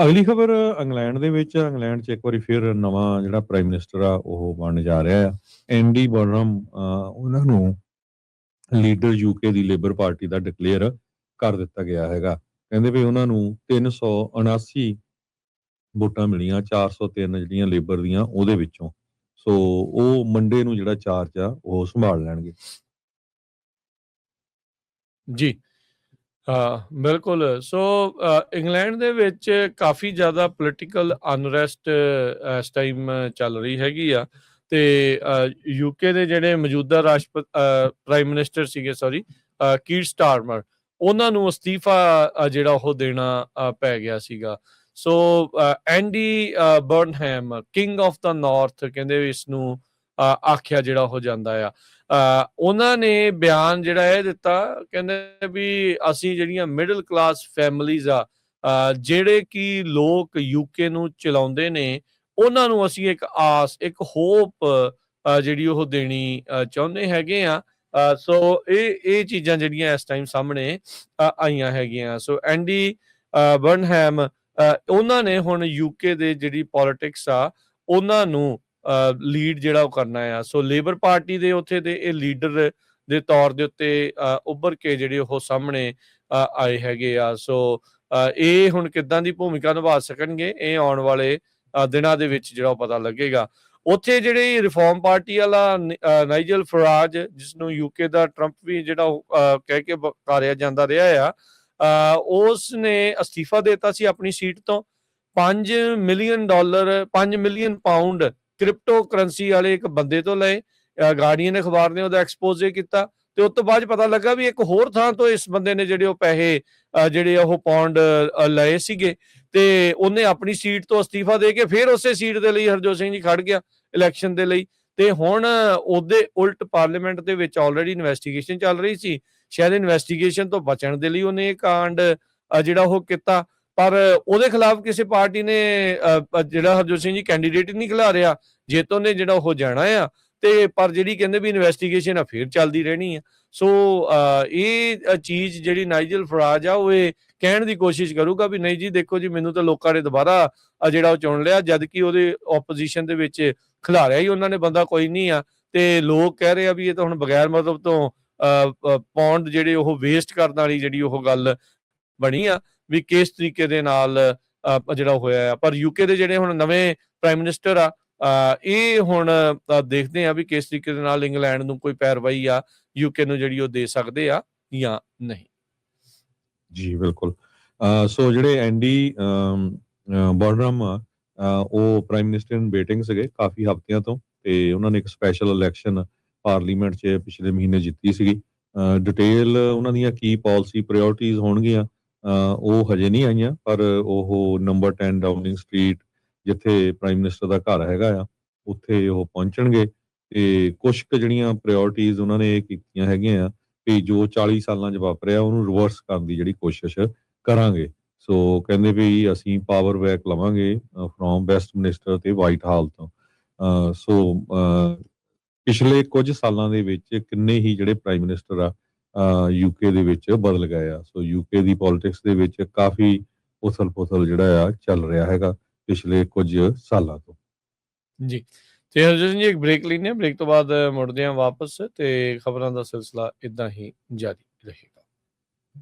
ਅਗਲੀ ਖਬਰ ਇੰਗਲੈਂਡ ਦੇ ਵਿੱਚ ਇੰਗਲੈਂਡ 'ਚ ਇੱਕ ਵਾਰੀ ਫਿਰ ਨਵਾਂ ਜਿਹੜਾ ਪ੍ਰਾਈਮ ਮਿਨਿਸਟਰ ਆ ਉਹ ਬਣਨ ਜਾ ਰਿਹਾ ਆ। ਐਂਡੀ ਬਰਨਮ ਉਹਨਾਂ ਨੂੰ ਲੀਡਰ ਯੂਕੇ ਦੀ ਲੇਬਰ ਪਾਰਟੀ ਦਾ ਡਿਕਲੇਅਰ ਕਰ ਦਿੱਤਾ ਗਿਆ ਹੈਗਾ। ਕਹਿੰਦੇ ਵੀ ਉਹਨਾਂ ਨੂੰ 379 ਵੋਟਾਂ ਮਿਲੀਆਂ, 403 ਜਿਹੜੀਆਂ ਲੇਬਰ ਦੀਆਂ ਉਹਦੇ ਵਿੱਚੋਂ। ਸੋ ਉਹ ਮੰਡੇ ਨੂੰ ਜਿਹੜਾ ਚਾਰਜ ਆ ਉਹ ਸੰਭਾਲ ਲੈਣਗੇ। ਜੀ ਬਿਲਕੁਲ। ਸੋ ਇੰਗਲੈਂਡ ਦੇ ਵਿੱਚ ਕਾਫੀ ਜ਼ਿਆਦਾ ਪੋਲੀਟੀਕਲ ਅਨਰੈਸਟ ਇਸ ਟਾਈਮ ਚੱਲ ਰਹੀ ਹੈਗੀ ਆ। ਤੇ ਯੂਕੇ ਦੇ ਜਿਹੜੇ ਮੌਜੂਦਾ ਪ੍ਰਾਈਮ ਮਿਨਿਸਟਰ ਸੀਗੇ ਕੀਰ ਸਟਾਰਮਰ, ਉਹਨਾਂ ਨੂੰ ਅਸਤੀਫਾ ਜਿਹੜਾ ਉਹ ਦੇਣਾ ਪੈ ਗਿਆ ਸੀਗਾ। ਸੋ ਐਂਡੀ ਬਰਨਹੈਮ, ਕਿੰਗ ਆਫ ਦਾ ਨਾਰਥ ਕਹਿੰਦੇ ਇਸ ਨੂੰ ਆਖਿਆ ਜਿਹੜਾ ਹੋ ਜਾਂਦਾ ਆ। ਉਹਨਾਂ ਨੇ ਬਿਆਨ ਜਿਹੜਾ ਇਹ ਦਿੱਤਾ, ਕਹਿੰਦੇ ਵੀ ਅਸੀਂ ਜਿਹੜੀਆਂ ਮਿਡਲ ਕਲਾਸ ਫੈਮਲੀਜ਼ ਆ, ਜਿਹੜੇ ਕਿ ਲੋਕ ਯੂਕੇ ਨੂੰ ਚਲਾਉਂਦੇ ਨੇ, ਉਹਨਾਂ ਨੂੰ ਅਸੀਂ ਇੱਕ ਆਸ, ਇੱਕ ਹੋਪ ਜਿਹੜੀ ਉਹ ਦੇਣੀ ਚਾਹੁੰਦੇ ਹੈਗੇ ਆ। ਸੋ ਇਹ ਚੀਜ਼ਾਂ ਜਿਹੜੀਆਂ ਇਸ ਟਾਈਮ ਸਾਹਮਣੇ ਆਈਆਂ ਹੈਗੀਆਂ। ਸੋ ਐਂਡੀ ਬਰਨਹੈਮ ਉਹਨਾਂ ਨੇ ਹੁਣ ਯੂਕੇ ਦੇ ਜਿਹੜੀ ਪੋਲਿਟਿਕਸ ਆ ਉਹਨਾਂ ਨੂੰ ਲੀਡ ਜਿਹੜਾ ਉਹ ਕਰਨਾ ਆ। ਸੋ ਲੇਬਰ ਪਾਰਟੀ ਦੇ ਉੱਥੇ ਦੇ ਇਹ ਲੀਡਰ ਦੇ ਤੌਰ ਦੇ ਉੱਤੇ ਉੱਭਰ ਕੇ ਜਿਹੜੇ ਉਹ ਸਾਹਮਣੇ ਆਏ ਹੈਗੇ ਆ। ਸੋ ਇਹ ਹੁਣ ਕਿੱਦਾਂ ਦੀ ਭੂਮਿਕਾ ਨਿਭਾ ਸਕਣਗੇ, ਇਹ ਆਉਣ ਵਾਲੇ ਦਿਨਾਂ ਦੇ ਵਿੱਚ ਜਿਹੜਾ ਉਹ ਪਤਾ ਲੱਗੇਗਾ। ਉੱਥੇ ਜਿਹੜੀ ਰਿਫਾਰਮ ਪਾਰਟੀ ਵਾਲਾ ਨਾਈਜਲ ਫਰਾਜ, ਜਿਸਨੂੰ ਯੂਕੇ ਦਾ ਟਰੰਪ ਵੀ ਜਿਹੜਾ ਉਹ ਕਹਿ ਕੇ ਪੁਕਾਰਿਆ ਜਾਂਦਾ ਰਿਹਾ ਆ, ਉਸ ਨੇ ਅਸਤੀਫਾ ਦਿੱਤਾ ਸੀ ਆਪਣੀ ਸੀਟ ਤੋਂ। $5 ਮਿਲੀਅਨ ਪਾਉਂਡ ਕ੍ਰਿਪਟੋ ਕਰੰਸੀ ਵਾਲੇ ਇੱਕ ਬੰਦੇ ਤੋਂ ਲਏ। ਗਾਰਡੀਅਨ ਅਖਬਾਰ ਨੇ ਉਹਦਾ ਐਕਸਪੋਜ਼ੇ ਕੀਤਾ ਤੇ ਉਸ ਤੋਂ ਬਾਅਦ ਪਤਾ ਲੱਗਾ ਵੀ ਇੱਕ ਹੋਰ ਥਾਂ ਤੋਂ ਇਸ ਬੰਦੇ ਨੇ ਜਿਹੜੇ ਉਹ ਪੈਸੇ ਜਿਹੜੇ ਉਹ ਪਾਉਂਡ ਲਏ ਸੀਗੇ, ਤੇ ਉਹਨੇ ਆਪਣੀ ਸੀਟ ਤੋਂ ਅਸਤੀਫਾ ਦੇ ਕੇ ਫਿਰ ਉਸੇ ਸੀਟ ਦੇ ਲਈ ਹਰਜੋਤ ਸਿੰਘ ਜੀ ਖੜ ਗਿਆ ਇਲੈਕਸ਼ਨ ਦੇ ਲਈ। ਤੇ ਹੁਣ ਉਹਦੇ ਉਲਟ ਪਾਰਲੀਮੈਂਟ ਦੇ ਵਿੱਚ ਆਲਰੇਡੀ ਇਨਵੈਸਟੀਗੇਸ਼ਨ ਚੱਲ ਰਹੀ ਸੀ। ਸ਼ਾਇਦ ਇਨਵੈਸਟੀਗੇਸ਼ਨ ਤੋਂ ਬਚਣ ਦੇ ਲਈ ਉਹਨੇ ਇਹ ਕਾਂਡ ਜਿਹੜਾ ਉਹ ਕੀਤਾ, ਪਰ ਉਹਦੇ ਖਿਲਾਫ ਕਿਸੇ ਪਾਰਟੀ ਨੇ ਜਿਹੜਾ ਹਰਜੋਤ ਸਿੰਘ ਜੀ ਕੈਂਡੀਡੇਟ ਨਹੀਂ ਖਿਲਾਰਿਆ, ਜੇਤੋਂ ਨੇ ਜਿਹੜਾ ਉਹ ਜਾਣਾ ਆ। ਤੇ ਪਰ ਜਿਹੜੀ ਕਹਿੰਦੇ ਵੀ ਇਨਵੈਸਟੀਗੇਸ਼ਨ ਆ ਫਿਰ ਚੱਲਦੀ ਰਹਿਣੀ ਆ। ਸੋ ਇਹ ਚੀਜ਼ ਜਿਹੜੀ ਨਾਈਜਲ ਫਰਾਜ ਆ ਉਹ ਇਹ ਕਹਿਣ ਦੀ ਕੋਸ਼ਿਸ਼ ਕਰੂਗਾ ਵੀ ਨਹੀਂ ਜੀ ਦੇਖੋ ਜੀ, ਮੈਨੂੰ ਤਾਂ ਲੋਕਾਂ ਨੇ ਦੁਬਾਰਾ ਜਿਹੜਾ ਉਹ ਚੁਣ ਲਿਆ, ਜਦ ਕਿ ਉਹਦੇ ਆਪੋਜੀਸ਼ਨ ਦੇ ਵਿੱਚ ਖਿਲਾਰਿਆ ਹੀ ਉਹਨਾਂ ਨੇ ਬੰਦਾ ਕੋਈ ਨਹੀਂ ਆ। ਤੇ ਲੋਕ ਕਹਿ ਰਹੇ ਆ ਵੀ ਇਹ ਤਾਂ ਹੁਣ ਬਗੈਰ ਮਤਲਬ ਤੋਂ ਪਾਉਂਡ ਜਿਹੜੇ ਉਹ ਵੇਸਟ ਕਰਨ ਵਾਲੀ ਜਿਹੜੀ ਉਹ ਗੱਲ ਬਣੀ ਆ ਵੀ ਕਿਸ ਤਰੀਕੇ ਦੇ ਨਾਲ ਜਿਹੜਾ ਹੋਇਆ ਆ। ਪਰ ਯੂਕੇ ਦੇ ਜਿਹੜੇ ਹੁਣ ਨਵੇਂ ਪ੍ਰਾਈਮ ਮਿਨਿਸਟਰ ਆ, ਇਹ ਹੁਣ ਦੇਖਦੇ ਆ ਵੀ ਕਿਸ ਤਰੀਕੇ ਦੇ ਨਾਲ ਇੰਗਲੈਂਡ ਨੂੰ ਕੋਈ ਪੈਰਵਾਈ ਆ ਯੂਕੇ ਨੂੰ ਜਿਹੜੀ ਉਹ ਦੇ ਸਕਦੇ ਆ ਜਾਂ ਨਹੀਂ। ਜੀ ਬਿਲਕੁਲ। ਸੋ ਜਿਹੜੇ ਐਂਡੀ ਬਰਨਹਮ ਆ, ਉਹ ਪ੍ਰਾਈਮ ਮਿਨਿਸਟਰ ਇਨ ਵੇਟਿੰਗ ਸੀਗੇ ਕਾਫੀ ਹਫ਼ਤਿਆਂ ਤੋਂ, ਤੇ ਉਹਨਾਂ ਨੇ ਇੱਕ ਸਪੈਸ਼ਲ ਇਲੈਕਸ਼ਨ ਪਾਰਲੀਮੈਂਟ 'ਚ ਪਿਛਲੇ ਮਹੀਨੇ ਜਿੱਤੀ ਸੀਗੀ। ਡਿਟੇਲ ਉਹਨਾਂ ਦੀਆਂ ਕੀ ਪਾਲਿਸੀ ਪ੍ਰਾਇਓਰਟੀਜ਼ ਹੋਣਗੀਆਂ ਉਹ ਹਜੇ ਨਹੀਂ ਆਈਆਂ, ਪਰ ਉਹ ਨੰਬਰ 10 ਡਾਊਨਿੰਗ ਸਟਰੀਟ, ਜਿੱਥੇ ਪ੍ਰਾਈਮ ਮਿਨਿਸਟਰ ਦਾ ਘਰ ਹੈਗਾ ਆ, ਉੱਥੇ ਉਹ ਪਹੁੰਚਣਗੇ। ਤੇ ਕੁਛ ਕੁ ਜਿਹੜੀਆਂ ਪ੍ਰਾਇਓਰਟੀਜ਼ ਉਹਨਾਂ ਨੇ ਇਹ ਕੀਤੀਆਂ ਹੈਗੀਆਂ ਆ ਵੀ ਜੋ 40 ਸਾਲਾਂ 'ਚ ਵਾਪਰਿਆ ਉਹਨੂੰ ਰਿਵਰਸ ਕਰਨ ਦੀ ਜਿਹੜੀ ਕੋਸ਼ਿਸ਼ ਕਰਾਂਗੇ। ਸੋ ਕਹਿੰਦੇ ਵੀ ਅਸੀਂ ਪਾਵਰ ਬੈਕ ਲਵਾਂਗੇ ਫਰੋਮ ਵੈਸਟ ਮਿਨਿਸਟਰ ਤੇ ਵਾਈਟ ਹਾਲ ਤੋਂ। ਸੋ ਪਿਛਲੇ ਕੁਝ ਸਾਲਾਂ ਦੇ ਵਿੱਚ ਕਿੰਨੇ ਹੀ ਜਿਹੜੇ ਪ੍ਰਾਈਮ ਮਿਨਿਸਟਰ ਆ ਯੂਕੇ ਦੇ ਵਿੱਚ ਬਦਲ ਗਏ ਆ। ਸੋ ਯੂਕੇ ਦੀ ਪੋਲਿਟਿਕਸ ਦੇ ਵਿੱਚ ਕਾਫੀ ਉਥਲ-ਪੁਥਲ ਜਿਹੜਾ ਆ ਚੱਲ ਰਿਹਾ ਹੈਗਾ ਪਿਛਲੇ ਕੁਝ ਸਾਲਾਂ ਤੋਂ। ਜੀ, ਤੇ ਹਰਜੋਤ ਸਿੰਘ ਜੀ ਇੱਕ ਬ੍ਰੇਕ ਲੈਂਦੇ ਹਾਂ, ਬ੍ਰੇਕ ਤੋਂ ਬਾਅਦ ਮੁੜਦੇ ਹਾਂ ਵਾਪਸ ਤੇ ਖਬਰਾਂ ਦਾ ਸਿਲਸਿਲਾ ਇਦਾਂ ਹੀ ਜਾਰੀ ਰਹੇਗਾ।